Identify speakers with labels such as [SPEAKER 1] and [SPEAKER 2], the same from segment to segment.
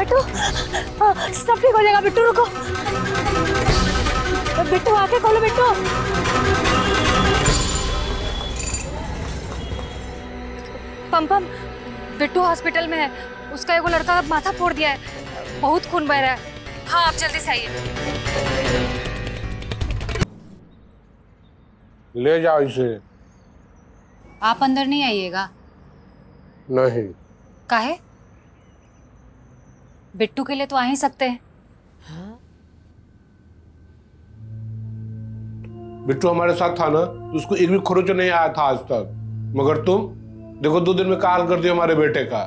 [SPEAKER 1] बिट्टू सब ठीक हो जाएगा। बिट्टू रुको, बिट्टू आके खोलो। बिट्टू पम बिट्टू हॉस्पिटल में है। उसका एगो लड़का माथा फोड़ दिया है, बहुत खून बह रहा है। हाँ आप जल्दी से आइए।
[SPEAKER 2] ले जाओ इसे।
[SPEAKER 1] आप अंदर नहीं आइएगा।
[SPEAKER 2] नहीं,
[SPEAKER 1] काहे? बिट्टू के लिए तो आ ही सकते हैं।
[SPEAKER 2] बिट्टू हमारे साथ था ना, तो उसको एक भी खरोच नहीं आया था आज तक। मगर तुम देखो 2 दिन में क्या हाल कर दिया हमारे बेटे का।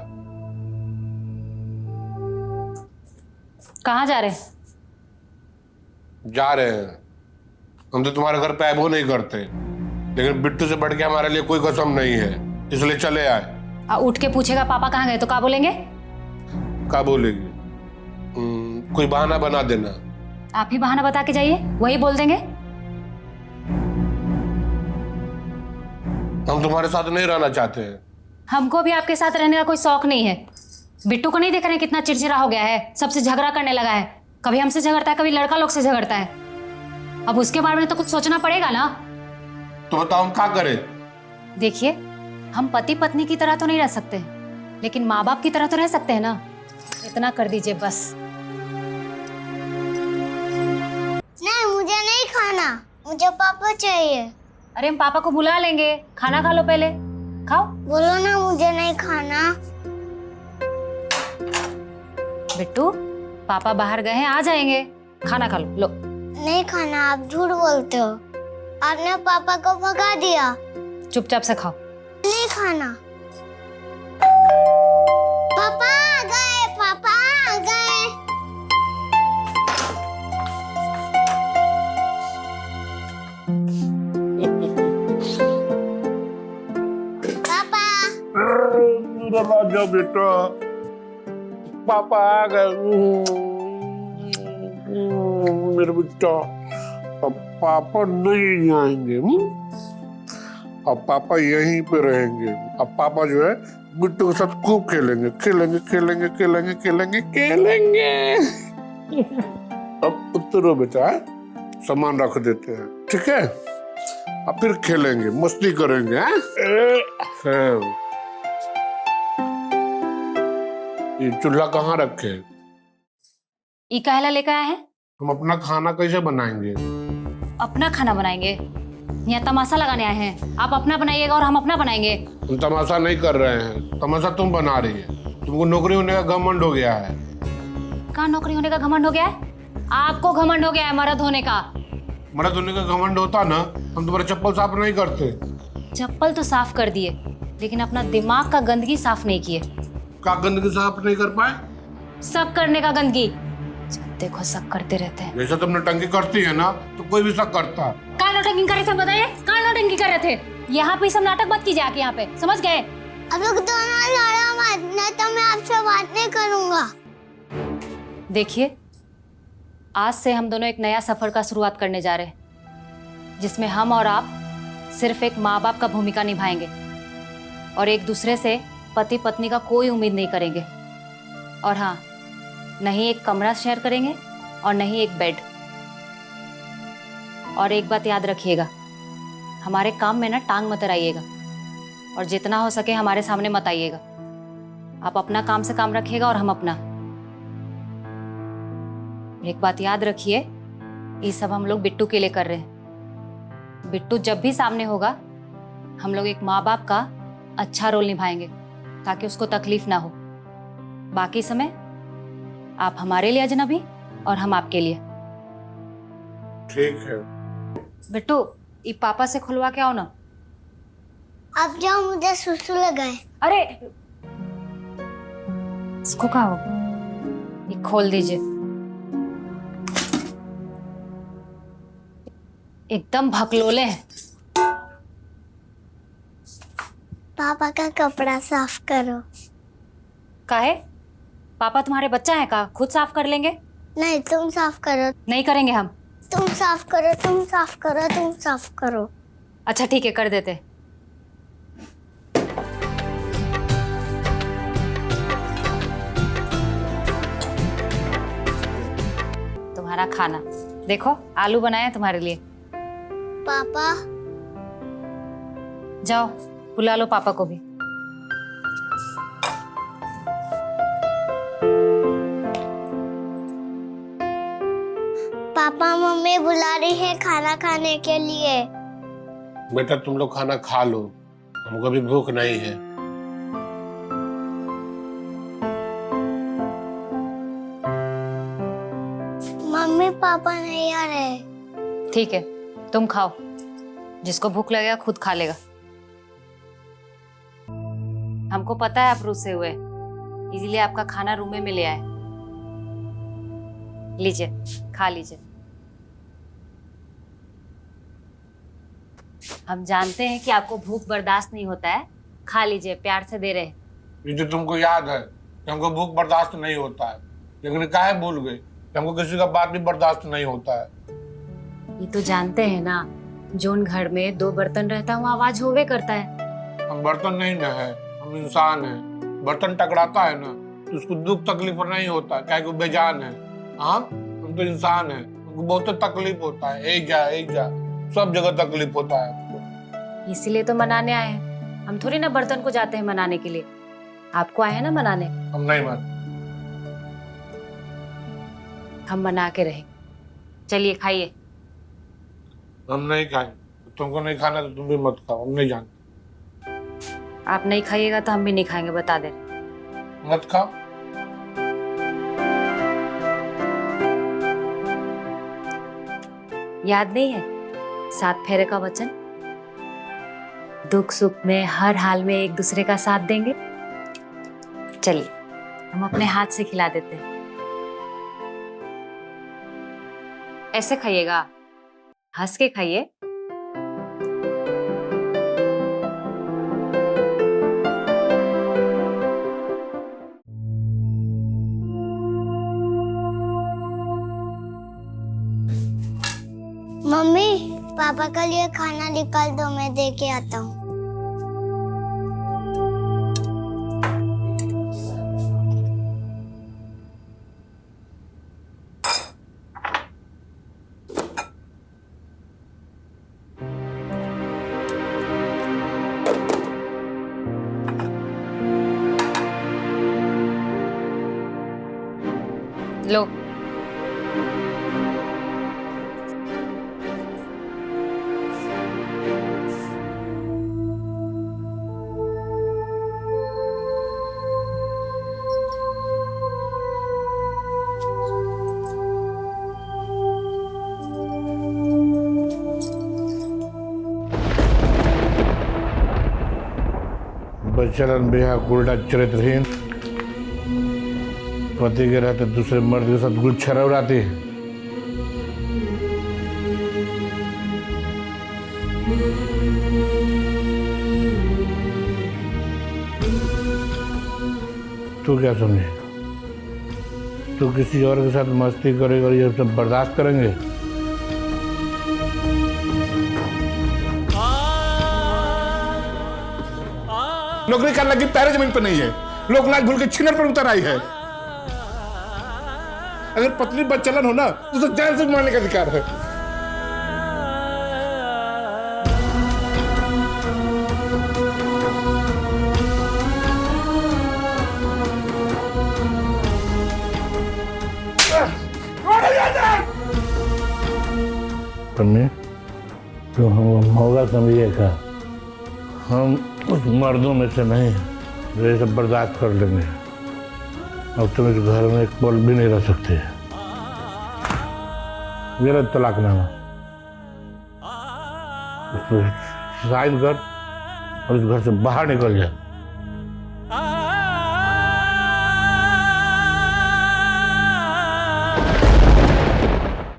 [SPEAKER 1] कहाँ जा रहे हैं?
[SPEAKER 2] जा रहे हैं। हम तो तुम्हारे घर पे आबो नहीं करते, लेकिन बिट्टू से बढ़ के हमारे लिए कोई कसम नहीं है, इसलिए चले आए।
[SPEAKER 1] उठ के पूछेगा पापा कहाँ गए तो क्या बोलेंगे?
[SPEAKER 2] क्या बोलेगी? कोई बहाना बना देना।
[SPEAKER 1] आप ही बहाना बता के जाइए, वही बोल देंगे।
[SPEAKER 2] हम तुम्हारे साथ नहीं रहना चाहते हैं।
[SPEAKER 1] हमको भी आपके साथ रहने का कोई शौक नहीं है। बिट्टू को नहीं देख रहे हैं कितना चिड़चिड़ा हो गया है, सबसे झगड़ा करने लगा है। कभी हमसे झगड़ता है, कभी लड़का लोग से झगड़ता है। अब उसके बारे में तो कुछ सोचना पड़ेगा ना।
[SPEAKER 2] तो बताओ हम क्या करें?
[SPEAKER 1] देखिए, हम पति पत्नी की तरह तो नहीं रह सकते, लेकिन माँ बाप की तरह तो रह सकते हैं ना। इतना कर दीजिए बस।
[SPEAKER 3] नहीं, मुझे नहीं खाना, मुझे पापा चाहिए।
[SPEAKER 1] अरे हम पापा को बुला लेंगे, खाना खा लो पहले। खाओ।
[SPEAKER 3] बोलो ना मुझे नहीं खाना।
[SPEAKER 1] बिट्टू पापा बाहर गए हैं, आ जाएंगे, खाना खा लो। लो।
[SPEAKER 3] नहीं खाना, आप झूठ बोलते हो। आपने पापा को भगा दिया।
[SPEAKER 1] चुपचाप से खाओ।
[SPEAKER 3] नहीं खाना। पापा आ गए, पापा आ गए। पापा
[SPEAKER 2] मेरा राजा बेटा, पापा आ गए। मेरे बेटा, अब पापा नहीं आएंगे। अब पापा यहीं पे रहेंगे। अब पापा जो है बिट्टू के साथ खूब खेलेंगे खेलेंगे खेलेंगे खेलेंगे खेलेंगे खेलेंगे। अब उतरो बेटा, सामान रख देते हैं, ठीक है? अब फिर खेलेंगे, मस्ती करेंगे। हाँ? ये चूल्हा कहाँ रखे?
[SPEAKER 1] ये कहला लेकर आए हैं?
[SPEAKER 2] हम अपना खाना कैसे बनाएंगे?
[SPEAKER 1] अपना खाना बनाएंगे? यहाँ तमाशा लगाने आए हैं? आप अपना बनाइएगा और हम अपना बनाएंगे।
[SPEAKER 2] हम तमाशा नहीं कर रहे हैं, तमाशा तुम बना रही है। तुमको नौकरी होने का घमंड हो गया है।
[SPEAKER 1] कहाँ नौकरी होने का घमंड हो गया है? आपको घमंड हो गया है मर्द होने का।
[SPEAKER 2] मर्द होने का घमंड होता ना, हम तुम्हारे चप्पल साफ नहीं करते।
[SPEAKER 1] चप्पल तो साफ कर दिए, लेकिन अपना दिमाग का गंदगी साफ नहीं किए।
[SPEAKER 2] क्या गंदगी साफ नहीं कर पाए?
[SPEAKER 1] शक करने का गंदगी। जब देखो शक करते रहते हैं।
[SPEAKER 2] जैसे तुम नौटंकी करती है ना, तो कोई भी शक करता।
[SPEAKER 1] कहाँ नौटंकी कर रहे थे बताइए? कहाँ नौटंकी कर रहे थे? यहाँ पे सब नाटक मत कीजिए आके यहाँ पे, समझ गए?
[SPEAKER 3] अब लोग दोनों लड़ो मत, नहीं तो मैं आपसे बात नहीं करूंगा।
[SPEAKER 1] देखिए, आज से हम दोनों एक नया सफर का शुरुआत करने जा रहे हैं, जिसमें हम और आप सिर्फ एक माँ बाप का भूमिका निभाएंगे और एक दूसरे से पति पत्नी का कोई उम्मीद नहीं करेंगे। और हाँ, नहीं एक कमरा शेयर करेंगे और नहीं एक बेड। और एक बात याद रखिएगा, हमारे काम में ना टांग मत आइएगा और जितना हो सके हमारे सामने मत आइएगा। आप अपना काम से काम रखिएगा और हम अपना। एक बात याद रखिए, ये सब हम लोग बिट्टू के लिए कर रहे हैं। बिट्टू जब भी सामने होगा, हम लोग एक माँ बाप का अच्छा रोल निभाएंगे ताकि उसको तकलीफ ना हो। बाकी समय आप हमारे लिए अजनबी और हम आपके लिए।
[SPEAKER 2] ठीक है।
[SPEAKER 1] बिट्टू, ये पापा से खुलवा के आओ ना।
[SPEAKER 3] आप जाओ, मुझे सुसु लगाए।
[SPEAKER 1] अरे इसको क्या हो, ये खोल दीजिए। एकदम भकलोले हैं।
[SPEAKER 3] पापा का कपड़ा साफ करो।
[SPEAKER 1] काहे? पापा तुम्हारे बच्चा है का? खुद साफ कर लेंगे?
[SPEAKER 3] नहीं, तुम साफ करो।
[SPEAKER 1] नहीं करेंगे हम।
[SPEAKER 3] तुम साफ करो, तुम साफ करो, तुम साफ करो।
[SPEAKER 1] अच्छा ठीक है, कर देते। तुम्हारा खाना। देखो आलू बनाए हैं तुम्हारे लिए।
[SPEAKER 3] पापा
[SPEAKER 1] जाओ बुला लो पापा को भी।
[SPEAKER 3] पापा मम्मी बुला रही है खाना खाने के लिए।
[SPEAKER 2] बेटा तुम लोग खाना खा लो, हमको भी भूख नहीं है।
[SPEAKER 3] मम्मी पापा नहीं आ रहे।
[SPEAKER 1] ठीक है तुम खाओ, जिसको भूख लगेगा खुद खा लेगा। हमको पता है आप रुसे हुए, इसीलिए आपका खाना रूम में ले आए। लीजिए खा लीजिए। हम जानते हैं कि आपको भूख बर्दाश्त नहीं होता है, खा लीजिए, प्यार से दे रहे हैं।
[SPEAKER 2] ये जो तुमको याद है कि हमको भूख बर्दाश्त नहीं होता है, लेकिन काहे भूल गए कि हमको किसी का बात भी बर्दाश्त नहीं होता है।
[SPEAKER 1] ये तो जानते हैं ना, जोन घर में 2 बर्तन रहता है वहाँ आवाज होवे करता है।
[SPEAKER 2] हम बर्तन नहीं न है, हम इंसान हैं। बर्तन टकराता है ना तो उसको दुख तकलीफ नहीं होता, क्या वो बेजान है। हाँ हम तो इंसान हैं, हमको बहुत तकलीफ होता है। एक जा सब जगह तकलीफ होता है हमको।
[SPEAKER 1] इसीलिए तो मनाने आए हैं। हम थोड़ी ना बर्तन को जाते हैं मनाने के लिए, आपको आए हैं ना मनाने।
[SPEAKER 2] हम नहीं मान।
[SPEAKER 1] हम मना के रहे। चलिए खाइए।
[SPEAKER 2] हम नहीं खाएंगे। तुमको नहीं खाना तो तुम भी मत खाओ, हम नहीं जानते।
[SPEAKER 1] आप नहीं खाइएगा तो हम भी नहीं खाएंगे, बता दे।
[SPEAKER 2] मत खाओ।
[SPEAKER 1] याद नहीं है 7 फेरे का वचन? दुख सुख में हर हाल में एक दूसरे का साथ देंगे। चलिए हम अपने हाथ से खिला देते हैं। ऐसे खाइएगा, हंस के खाइए।
[SPEAKER 3] मम्मी पापा के लिए खाना निकाल दो, मैं दे के आता हूँ।
[SPEAKER 1] लो
[SPEAKER 2] बचलन बेहा गुलडा चरित्रहीन, पति के रहते दूसरे मर्द के साथ गुलछरा उड़ाती है। तू क्या समझे? तू किसी और के साथ मस्ती करेगा और ये सब बर्दाश्त करेंगे? नौकरी करने लगी पैर जमीन पर नहीं है, लोकलाज भूल के छिनर पर उतर आई है। अगर पत्नी बच्चलन हो ना तो उसे जेल से मारने का अधिकार है। पन्नी तो हम होगा समझिएगा, हम उस मर्दों में से नहीं जो ये सब बर्दाश्त कर लेंगे। अब तुम इस घर में एक पल भी नहीं रह सकते। मेरा तलाकनामा साइन कर और इस घर से बाहर निकल जा।